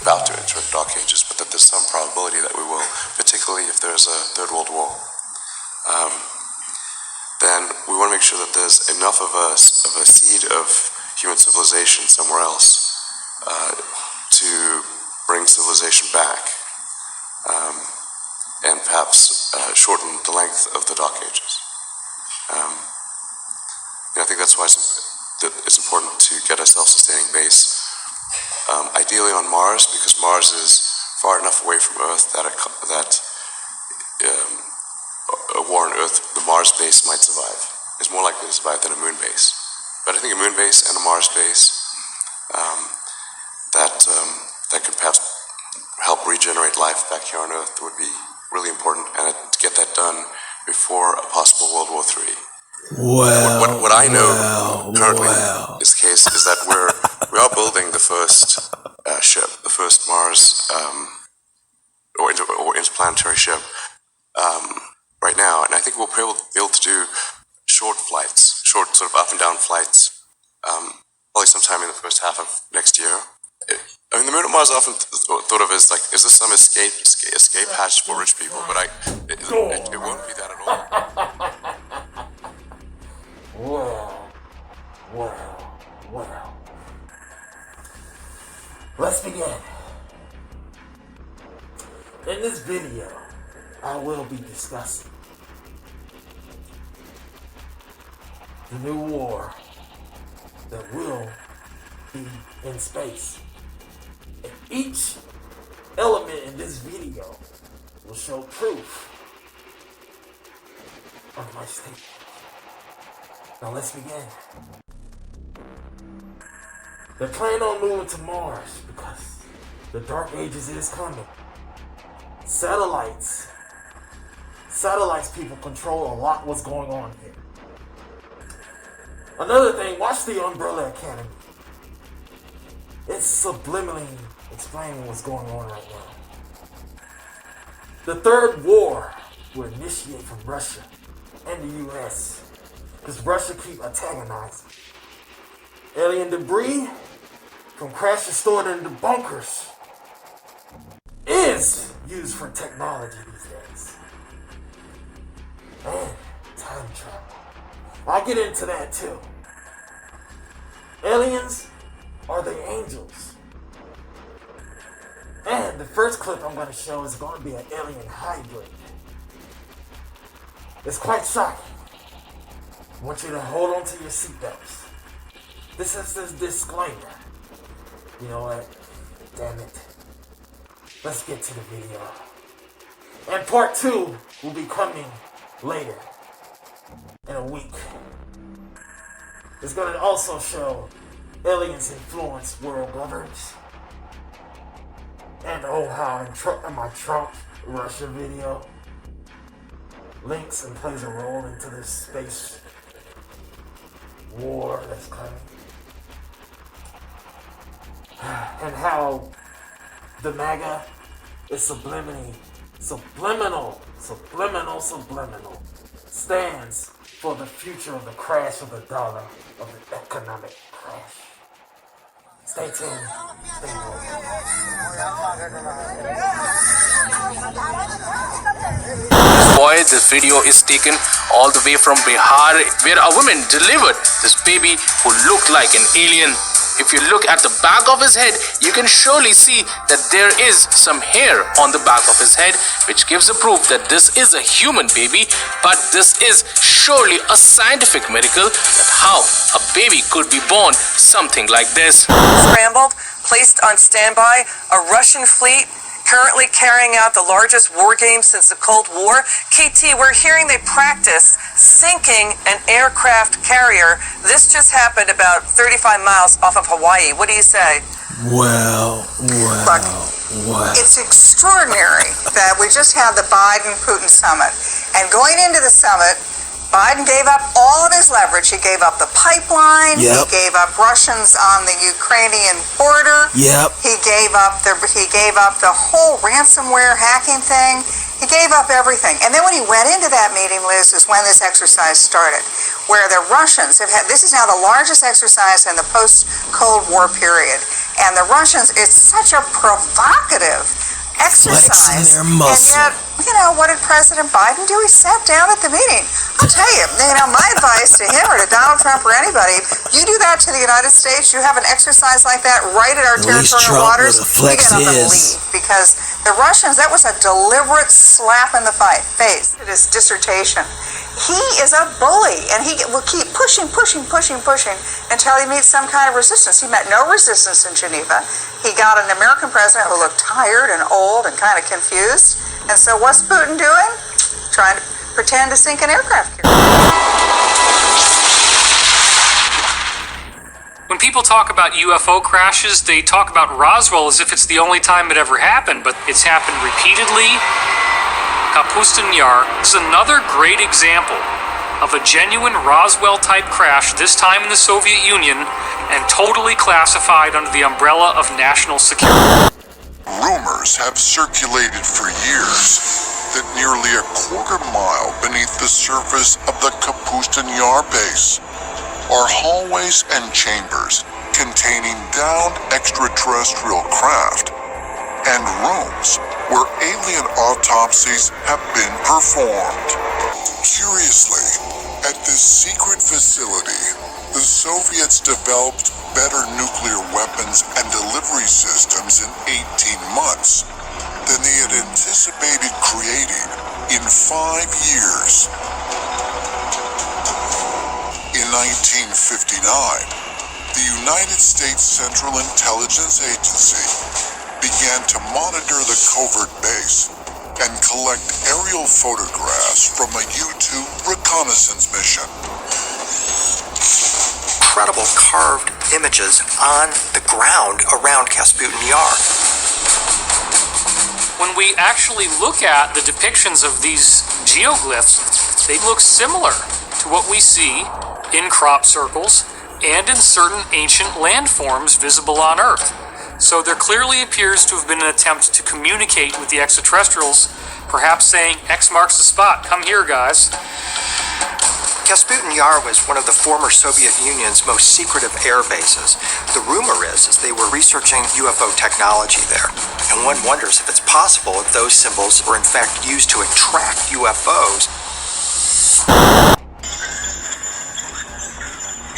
about to enter dark ages, but that there's some probability that we will, particularly if there's a Third World War. Then we want to make sure that there's enough of a seed of human civilization somewhere else to bring civilization back, and perhaps shorten the length of the dark ages. I think that's why it's important to get a self-sustaining base, ideally on Mars, because Mars is far enough away from Earth that a war on Earth, the Mars base might survive. It's more likely to survive than a moon base. But I think a moon base and a Mars base that could perhaps help regenerate life back here on Earth would be really important, and to get that done before a possible World War III. What I know currently is the case is that we are building the first ship, the first Mars or interplanetary ship right now, and I think we'll be able to do short flights, short sort of up and down flights, probably sometime in the first half of next year. I mean, the moon of Mars is often thought of as like, is this some escape hatch for rich people? But it won't be that at all. Well. Let's begin. In this video, I will be discussing the new war that will be in space. And each element in this video will show proof of my statement. Now let's begin. They're planning on moving to Mars because the Dark Ages is coming. Satellites people control a lot what's going on here. Another thing, watch the Umbrella Academy. It's subliminally explaining what's going on right now. The third war will initiate from Russia and the US, because Russia keep antagonizing. Alien debris from crashes stored in the bunkers is used for technology these days. And time travel. I'll get into that too. Aliens, are they angels? And the first clip I'm going to show is going to be an alien hybrid. It's quite shocking. I want you to hold on to your seatbelts. This is this disclaimer. You know what? Damn it. Let's get to the video. And part 2 will be coming later in a week. It's going to also show aliens influence world governments. And oh, how in my Trump Russia video links and plays a role into this space war that's coming. And how the MAGA is subliminal stands for the future of the crash of the dollar, of the economic crash. Stay tuned. Stay Boy, this video is taken all the way from Bihar, where a woman delivered this baby who looked like an alien. If you look at the back of his head, you can surely see that there is some hair on the back of his head, which gives a proof that this is a human baby. But this is surely a scientific miracle that how a baby could be born something like this. Scrambled, placed on standby, a Russian fleet currently carrying out the largest war game since the Cold War. KT, we're hearing they practice sinking an aircraft carrier. This just happened about 35 miles off of Hawaii. What do you say? Well. It's extraordinary that we just had the Biden-Putin summit. And going into the summit, Biden gave up all of his leverage. He gave up the pipeline. Yep. He gave up Russians on the Ukrainian border. Yep. He gave up the whole ransomware hacking thing. He gave up everything. And then when he went into that meeting, Liz, is when this exercise started, where the Russians have had, this is now the largest exercise in the post-Cold War period. And the Russians, it's such a provocative exercise. Flexing their muscle. And yet, what did President Biden do? He sat down at the meeting. I'll tell you, my advice to him or to Donald Trump or anybody, you do that to the United States, you have an exercise like that right at our territorial waters, we get up and leave. Because the Russians, that was a deliberate slap in the face. His dissertation. He is a bully, and he will keep pushing until he meets some kind of resistance. He met no resistance in Geneva. He got an American president who looked tired and old and kind of confused. And so what's Putin doing? Trying to pretend to sink an aircraft carrier. When people talk about UFO crashes, they talk about Roswell as if it's the only time it ever happened, but it's happened repeatedly. Kapustin Yar is another great example of a genuine Roswell-type crash, this time in the Soviet Union, and totally classified under the umbrella of national security. Rumors have circulated for years that nearly a quarter mile beneath the surface of the Kapustin Yar base are hallways and chambers containing downed extraterrestrial craft and rooms where alien autopsies have been performed. Curiously, at this secret facility, the Soviets developed better nuclear weapons and delivery systems in 18 months than they had anticipated creating in 5 years. In 1959, the United States Central Intelligence Agency began to monitor the covert base and collect aerial photographs from a U-2 reconnaissance mission. Incredible carved images on the ground around Kasputin Yar. When we actually look at the depictions of these geoglyphs, they look similar to what we see in crop circles and in certain ancient landforms visible on Earth. So there clearly appears to have been an attempt to communicate with the extraterrestrials, perhaps saying, X marks the spot, come here, guys. Kasputin Yar was one of the former Soviet Union's most secretive air bases. The rumor is they were researching UFO technology there, and one wonders if it's possible that those symbols were in fact used to attract UFOs.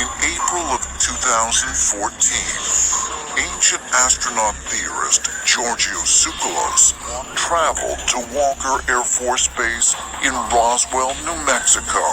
In April of 2014, ancient astronaut theorist Georgios Tsoukalos traveled to Walker Air Force Base in Roswell, New Mexico,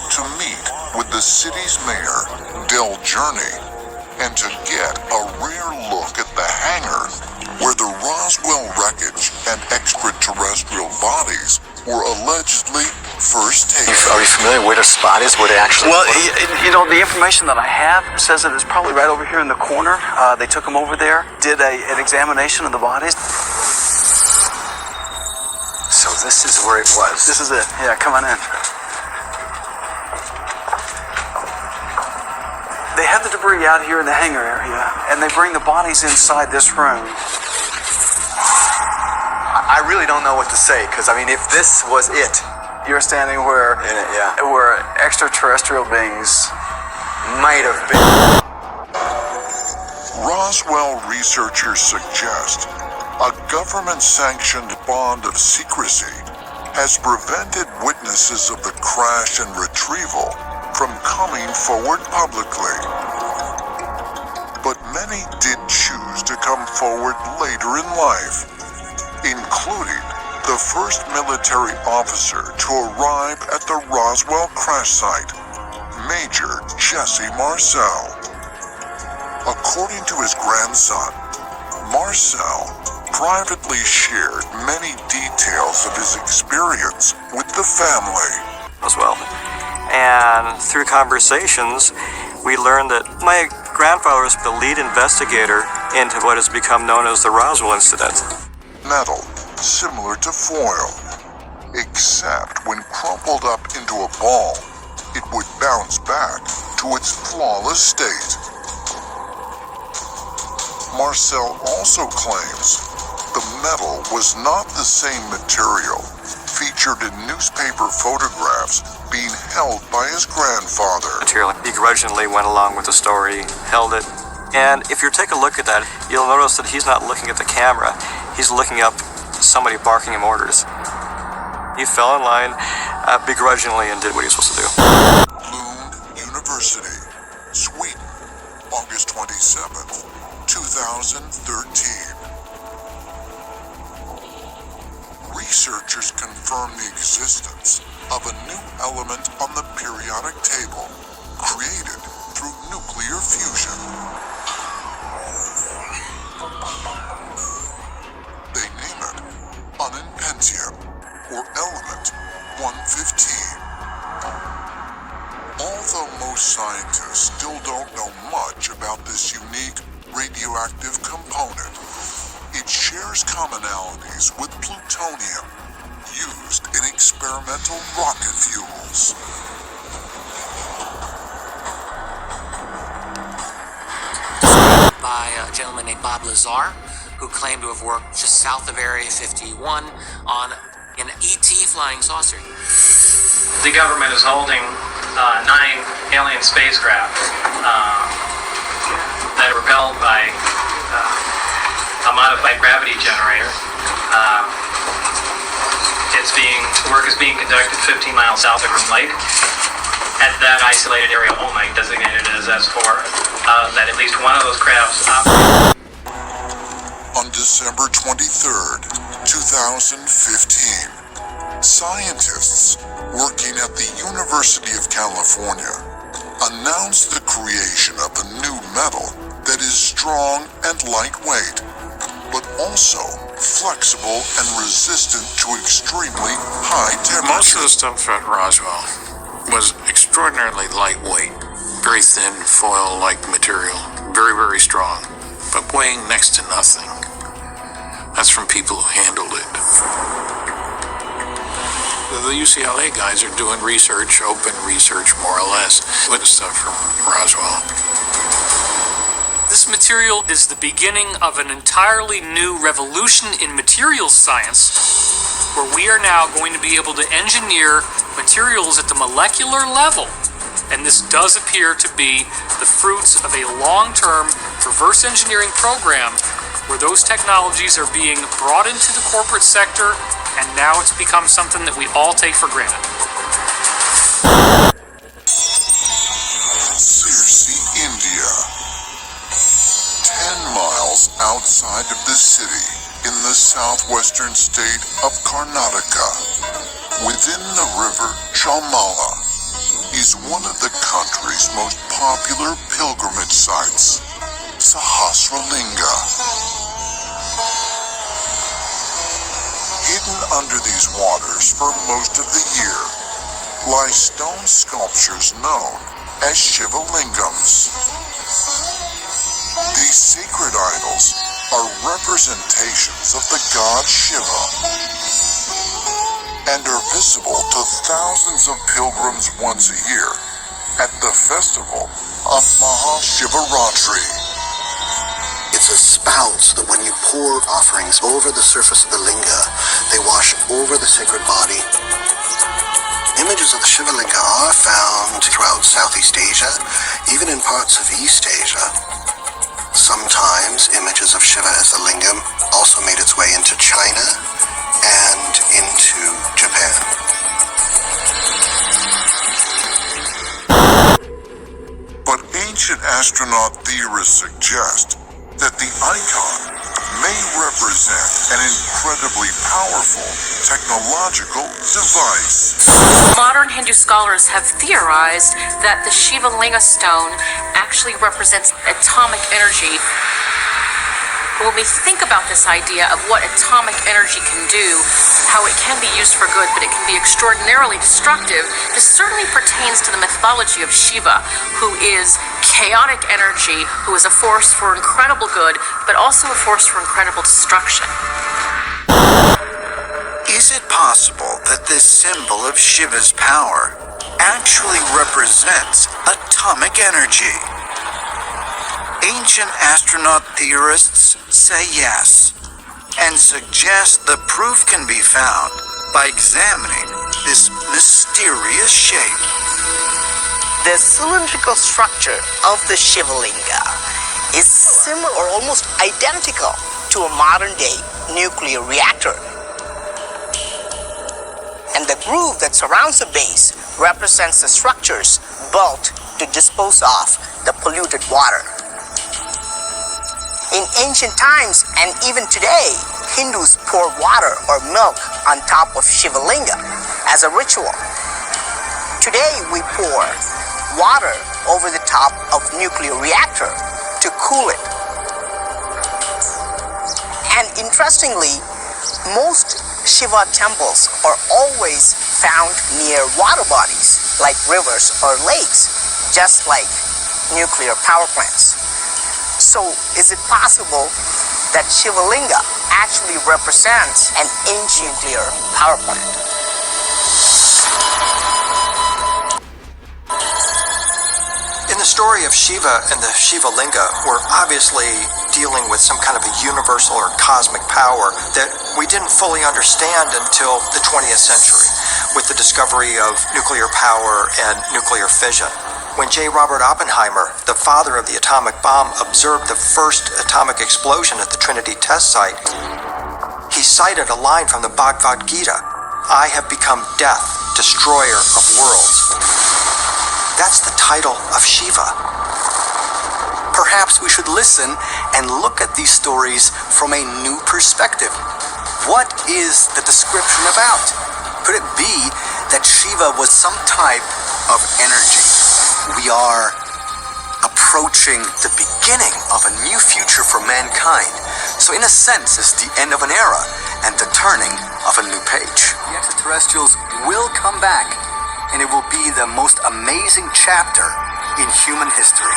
to meet with the city's mayor, Del Journey, and to get a rare look at the hangar where the Roswell wreckage and extraterrestrial bodies were allegedly first taken. Are you familiar where the spot is, where they actually... Well, the information that I have says that it's probably right over here in the corner. They took them over there, did an examination of the bodies. So this is where it was. This is it. Yeah, come on in. They have the debris out here in the hangar area, and they bring the bodies inside this room. I really don't know what to say, because, if this was it... You're standing where extraterrestrial beings might have been. Roswell researchers suggest a government-sanctioned bond of secrecy has prevented witnesses of the crash and retrieval from coming forward publicly. But many did choose to come forward later in life, including the first military officer to arrive at the Roswell crash site, Major Jesse Marcel. According to his grandson, Marcel privately shared many details of his experience with the family. As well. And through conversations, we learned that my grandfather was the lead investigator into what has become known as the Roswell incident. Metal, similar to foil. except when crumpled up into a ball, it would bounce back to its flawless state. Marcel also claims the metal was not the same material featured in newspaper photographs being held by his grandfather. He grudgingly went along with the story, held it, and if you take a look at that, you'll notice that he's not looking at the camera. He's looking up somebody barking him orders. He fell in line begrudgingly and did what he was supposed to do. Lund University, Sweden, August 27th, 2013. Researchers confirm the existence of a new element on the periodic table created through nuclear fusion. They name it Unpentium, or element 115. Although most scientists still don't know much about this unique radioactive component, it shares commonalities with plutonium used in experimental rocket fuels. By a gentleman named Bob Lazar, who claimed to have worked just south of Area 51 on an ET flying saucer. The government is holding 9 alien spacecraft that are propelled by a modified gravity generator. Work is being conducted 15 miles south of Groom Lake at that isolated area only, designated as S4, that at least one of those crafts On December 23rd, 2015, scientists working at the University of California announced the creation of a new metal that is strong and lightweight, but also flexible and resistant to extremely high temperatures. Most of the stuff at Roswell was extraordinarily lightweight, very thin foil-like material, very, very strong, but weighing next to nothing. That's from people who handled it. The UCLA guys are doing research, open research more or less, with the stuff from Roswell. This material is the beginning of an entirely new revolution in materials science, where we are now going to be able to engineer materials at the molecular level. And this does appear to be the fruits of a long-term reverse engineering program where those technologies are being brought into the corporate sector, and now it's become something that we all take for granted. Sirsi, India. 10 miles outside of the city, in the southwestern state of Karnataka, within the river Chamala, is one of the country's most popular pilgrimage sites, Sahasralinga. Hidden under these waters for most of the year lie stone sculptures known as Shivalingams. These sacred idols are representations of the god Shiva and are visible to thousands of pilgrims once a year at the festival of Mahashivaratri. It's a spout so that when you pour offerings over the surface of the linga, they wash over the sacred body. Images of the Shiva Linga are found throughout Southeast Asia, even in parts of East Asia. Sometimes images of Shiva as the lingam also made its way into China and into Japan. But ancient astronaut theorists suggest that the icon may represent an incredibly powerful technological device. Modern Hindu scholars have theorized that the Shiva Linga stone actually represents atomic energy. When we think about this idea of what atomic energy can do, how it can be used for good, but it can be extraordinarily destructive, this certainly pertains to the mythology of Shiva, who is chaotic energy, who is a force for incredible good, but also a force for incredible destruction. Is it possible that this symbol of Shiva's power actually represents atomic energy. Ancient astronaut theorists say yes, and suggest the proof can be found by examining this mysterious shape. The cylindrical structure of the Shiva Linga is similar or almost identical to a modern-day nuclear reactor. And the groove that surrounds the base represents the structures built to dispose of the polluted water. In ancient times and even today, Hindus pour water or milk on top of Shiva Linga as a ritual. Today we pour water over the top of nuclear reactor to cool it. And interestingly, most Shiva temples are always found near water bodies like rivers or lakes, just like nuclear power plants. So is it possible that Shiva Linga actually represents an ancient nuclear power plant? In the story of Shiva and the Shiva Linga, we're obviously dealing with some kind of a universal or cosmic power that we didn't fully understand until the 20th century with the discovery of nuclear power and nuclear fission. When J. Robert Oppenheimer, the father of the atomic bomb, observed the first atomic explosion at the Trinity test site, he cited a line from the Bhagavad Gita, "I have become death, destroyer of worlds." That's the title of Shiva. Perhaps we should listen and look at these stories from a new perspective. What is the description about? Could it be that Shiva was some type of energy? We are approaching the beginning of a new future for mankind. So in a sense, it's the end of an era and the turning of a new page. The extraterrestrials will come back, and it will be the most amazing chapter in human history.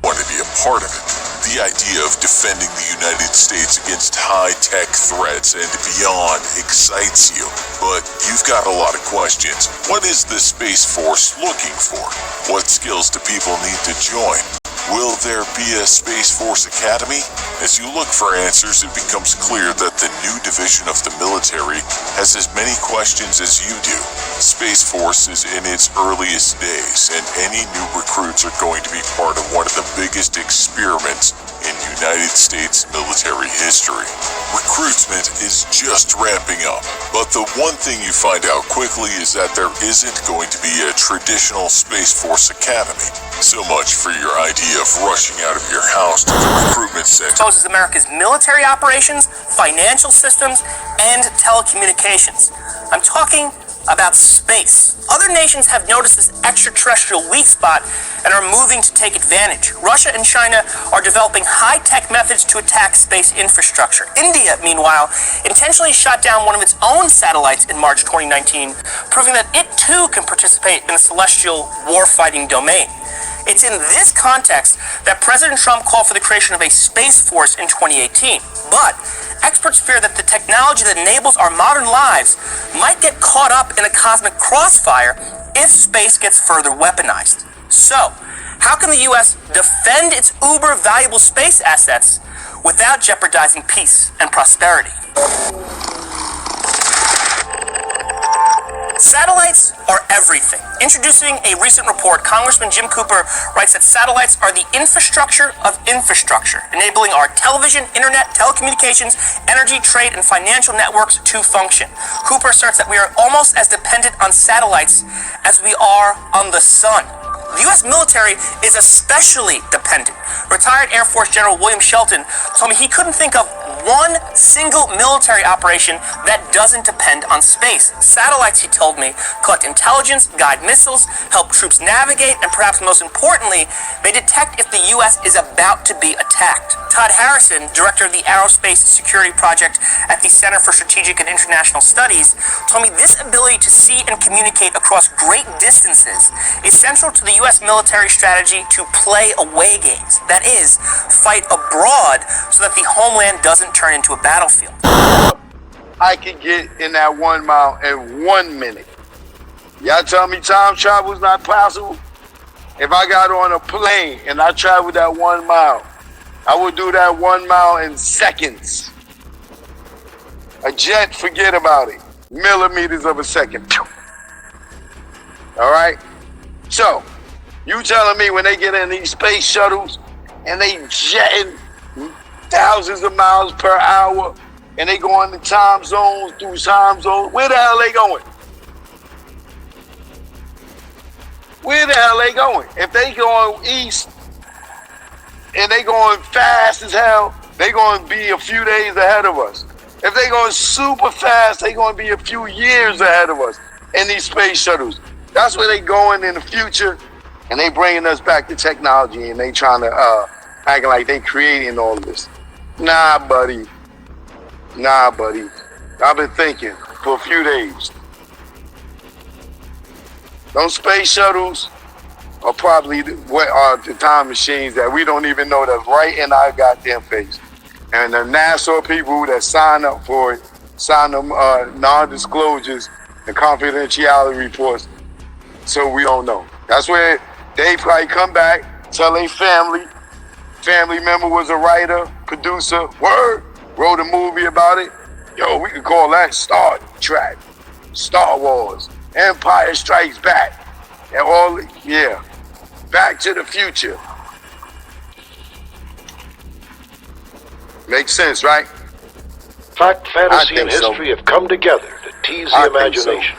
Want to be a part of it. The idea of defending the United States against high-tech threats and beyond excites you, but you've got a lot of questions. What is the Space Force looking for? What skills do people need to join? Will there be a Space Force Academy? As you look for answers, it becomes clear that the new division of the military has as many questions as you do. Space Force is in its earliest days, and any new recruits are going to be part of one of the biggest experiments in United States military history. Recruitment is just ramping up, but the one thing you find out quickly is that there isn't going to be a traditional Space Force Academy. So much for your idea of rushing out of your house to the recruitment center. Exposes America's military operations, financial systems, and telecommunications. I'm talking about space. Other nations have noticed this extraterrestrial weak spot and are moving to take advantage. Russia and China are developing high-tech methods to attack space infrastructure. India, meanwhile, intentionally shot down one of its own satellites in March 2019, proving that it too can participate in the celestial warfighting domain. It's in this context that President Trump called for the creation of a space force in 2018. But experts fear that the technology that enables our modern lives might get caught up in a cosmic crossfire if space gets further weaponized. So, how can the U.S. defend its uber valuable space assets without jeopardizing peace and prosperity? Satellites are everything. Introducing a recent report, Congressman Jim Cooper writes that satellites are the infrastructure of infrastructure, enabling our television, internet, telecommunications, energy, trade, and financial networks to function. Cooper asserts that we are almost as dependent on satellites as we are on the sun. The U.S. military is especially dependent. Retired Air Force General William Shelton told me he couldn't think of one single military operation that doesn't depend on space. Satellites, he told me, collect intelligence, guide missiles, help troops navigate, and perhaps most importantly, they detect if the U.S. is about to be attacked. Todd Harrison, director of the Aerospace Security Project at the Center for Strategic and International Studies, told me this ability to see and communicate across great distances is central to the U.S. military strategy to play away games. That is, fight abroad so that the homeland doesn't turn into a battlefield. I could get in that 1 mile in 1 minute. Y'all tell me time travel is not possible? If I got on a plane and I traveled that 1 mile, I would do that 1 mile in seconds. A jet, forget about it. Millimeters of a second. All right? So, you telling me when they get in these space shuttles and they jetting thousands of miles per hour and they go into time zones through time zones, where the hell they going? Where the hell they going? If they going east and they going fast as hell, they going to be a few days ahead of us. If they going super fast, they going to be a few years ahead of us in these space shuttles. That's where they going in the future, and they bringing us back to technology, and they trying to acting like they creating all of this. Nah, buddy. Nah, buddy. I've been thinking for a few days. Those space shuttles are probably what are the time machines that we don't even know that's right in our goddamn face. And the NASA people that sign up for it, sign them non-disclosures and confidentiality reports, so we don't know. That's where they probably come back, tell their family member was a writer, producer, wrote a movie about it. Yo, we could call that Star Trek, Star Wars, Empire Strikes Back, and all, yeah, Back to the Future. Makes sense, right? Fact, fantasy, and history have come together to tease the imagination.